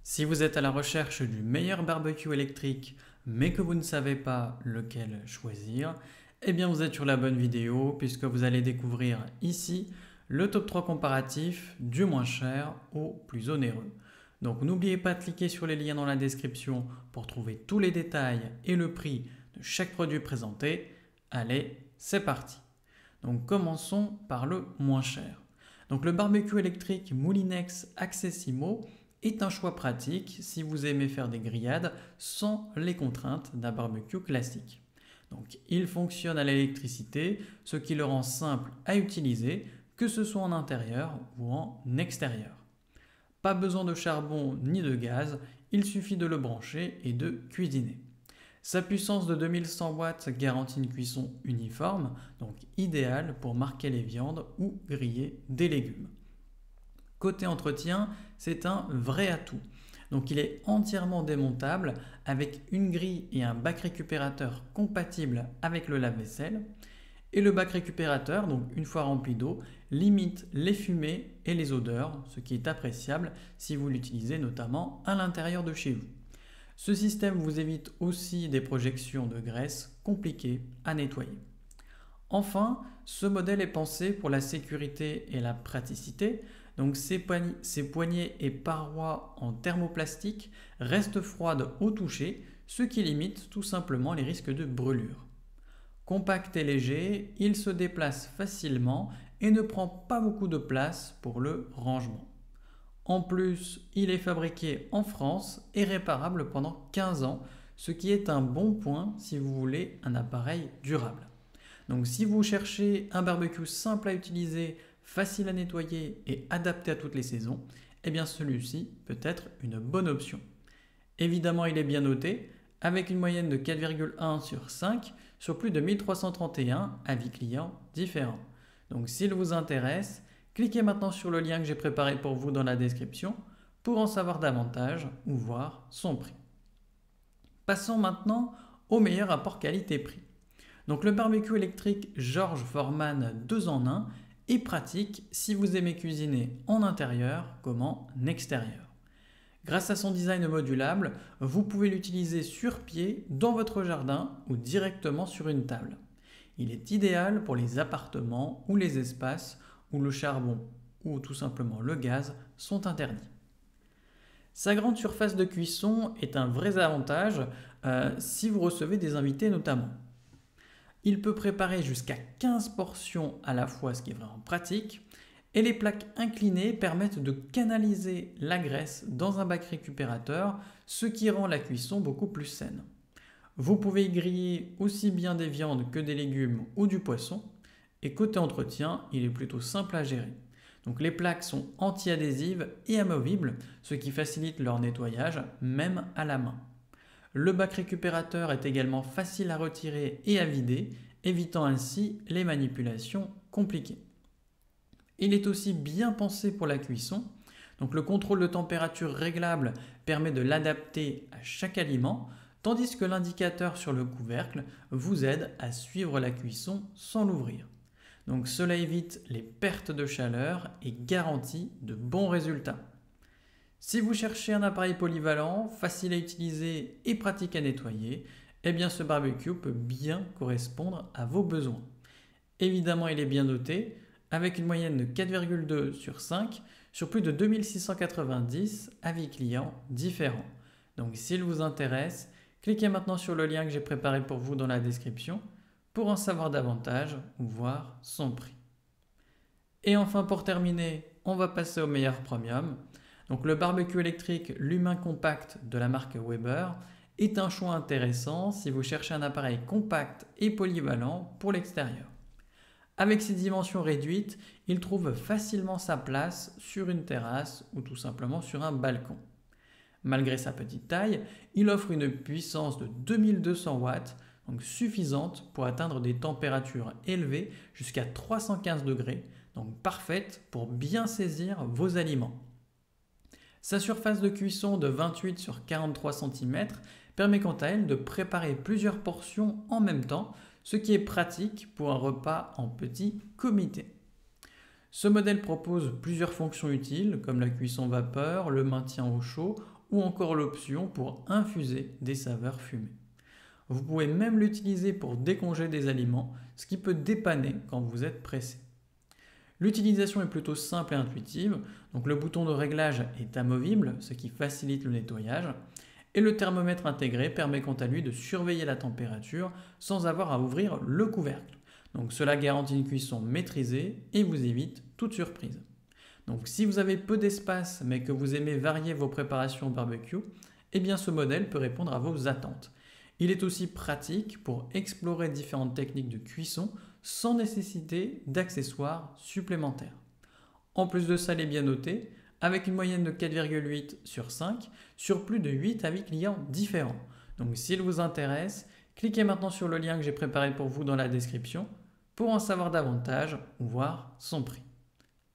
Si vous êtes à la recherche du meilleur barbecue électrique, mais que vous ne savez pas lequel choisir, eh bien vous êtes sur la bonne vidéo puisque vous allez découvrir ici le top 3 comparatif du moins cher au plus onéreux. Donc n'oubliez pas de cliquer sur les liens dans la description pour trouver tous les détails et le prix de chaque produit présenté. Allez, c'est parti. Donc commençons par le moins cher. Donc le barbecue électrique Moulinex Accessimo est un choix pratique si vous aimez faire des grillades sans les contraintes d'un barbecue classique. Donc, il fonctionne à l'électricité, ce qui le rend simple à utiliser, que ce soit en intérieur ou en extérieur. Pas besoin de charbon ni de gaz, il suffit de le brancher et de cuisiner. Sa puissance de 2100 watts garantit une cuisson uniforme, donc idéale pour marquer les viandes ou griller des légumes. Côté entretien, c'est un vrai atout. Donc il est entièrement démontable avec une grille et un bac récupérateur compatible avec le lave-vaisselle. Et le bac récupérateur, donc une fois rempli d'eau, limite les fumées et les odeurs, ce qui est appréciable si vous l'utilisez notamment à l'intérieur de chez vous. Ce système vous évite aussi des projections de graisse compliquées à nettoyer. Enfin, ce modèle est pensé pour la sécurité et la praticité. Donc ses poignées et parois en thermoplastique restent froides au toucher, ce qui limite tout simplement les risques de brûlure. Compact et léger, il se déplace facilement et ne prend pas beaucoup de place pour le rangement. En plus, il est fabriqué en France et réparable pendant 15 ans, ce qui est un bon point si vous voulez un appareil durable. Donc si vous cherchez un barbecue simple à utiliser, facile à nettoyer et adapté à toutes les saisons, eh bien celui-ci peut être une bonne option. Évidemment, il est bien noté, avec une moyenne de 4,1 sur 5 sur plus de 1331 avis clients différents. Donc s'il vous intéresse, cliquez maintenant sur le lien que j'ai préparé pour vous dans la description pour en savoir davantage ou voir son prix. Passons maintenant au meilleur rapport qualité-prix. Donc le barbecue électrique George Foreman 2 en 1 est pratique si vous aimez cuisiner en intérieur comme en extérieur. Grâce à son design modulable, vous pouvez l'utiliser sur pied dans votre jardin ou directement sur une table. Il est idéal pour les appartements ou les espaces où le charbon ou tout simplement le gaz sont interdits. Sa grande surface de cuisson est un vrai avantage si vous recevez des invités notamment. Il peut préparer jusqu'à 15 portions à la fois, ce qui est vraiment pratique. Et les plaques inclinées permettent de canaliser la graisse dans un bac récupérateur, ce qui rend la cuisson beaucoup plus saine. Vous pouvez y griller aussi bien des viandes que des légumes ou du poisson. Et côté entretien, il est plutôt simple à gérer. Donc les plaques sont anti-adhésives et amovibles, ce qui facilite leur nettoyage même à la main. Le bac récupérateur est également facile à retirer et à vider, évitant ainsi les manipulations compliquées. Il est aussi bien pensé pour la cuisson. Donc le contrôle de température réglable permet de l'adapter à chaque aliment, tandis que l'indicateur sur le couvercle vous aide à suivre la cuisson sans l'ouvrir. Donc cela évite les pertes de chaleur et garantit de bons résultats. Si vous cherchez un appareil polyvalent, facile à utiliser et pratique à nettoyer, eh bien ce barbecue peut bien correspondre à vos besoins. Évidemment, il est bien noté, avec une moyenne de 4,2 sur 5 sur plus de 2690 avis clients différents. Donc s'il vous intéresse, cliquez maintenant sur le lien que j'ai préparé pour vous dans la description pour en savoir davantage ou voir son prix. Et enfin pour terminer, on va passer au meilleur premium. Donc le barbecue électrique Lumin Compact de la marque Weber est un choix intéressant si vous cherchez un appareil compact et polyvalent pour l'extérieur. Avec ses dimensions réduites, il trouve facilement sa place sur une terrasse ou tout simplement sur un balcon. Malgré sa petite taille, il offre une puissance de 2200 watts, donc suffisante pour atteindre des températures élevées jusqu'à 315 degrés, donc parfaite pour bien saisir vos aliments. Sa surface de cuisson de 28 sur 43 cm permet quant à elle de préparer plusieurs portions en même temps, ce qui est pratique pour un repas en petit comité. Ce modèle propose plusieurs fonctions utiles comme la cuisson vapeur, le maintien au chaud ou encore l'option pour infuser des saveurs fumées. Vous pouvez même l'utiliser pour décongeler des aliments, ce qui peut dépanner quand vous êtes pressé. L'utilisation est plutôt simple et intuitive, donc le bouton de réglage est amovible, ce qui facilite le nettoyage, et le thermomètre intégré permet quant à lui de surveiller la température sans avoir à ouvrir le couvercle. Donc cela garantit une cuisson maîtrisée et vous évite toute surprise. Donc si vous avez peu d'espace mais que vous aimez varier vos préparations au barbecue, eh bien ce modèle peut répondre à vos attentes. Il est aussi pratique pour explorer différentes techniques de cuisson sans nécessiter d'accessoires supplémentaires. En plus de ça, il est bien noté, avec une moyenne de 4,8 sur 5 sur plus de 8 avis clients différents. Donc s'il vous intéresse, cliquez maintenant sur le lien que j'ai préparé pour vous dans la description pour en savoir davantage ou voir son prix.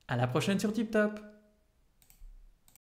À la prochaine sur TipTop!